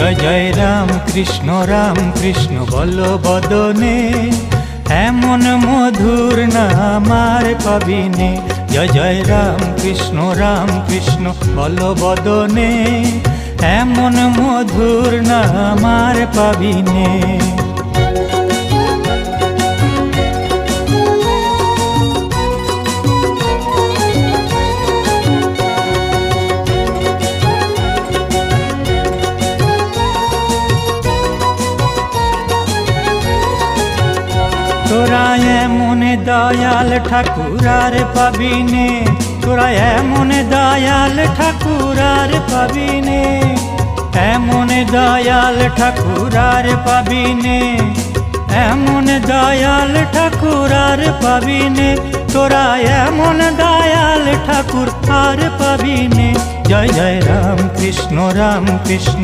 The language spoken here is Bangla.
জয় জয় রাম কৃষ্ণ বলো বদনে, এমন মধুর নাম আর পাবিনে। জয় জয় রাম কৃষ্ণ বলো বদনে, এমন মধুর নাম আর পাবিনে। তোরা এমন দয়াল ঠাকুর আর পাবিনে, তোরা এমন দয়াল ঠাকুর আর পাবিনে, এমন দয়াল ঠাকুর আর পাবিনে, এমন দয়াল ঠাকুর আর পাবিনে। তোরা এমন দয়াল ঠাকুর আর পাবিনে। জয় জয় রাম কৃষ্ণ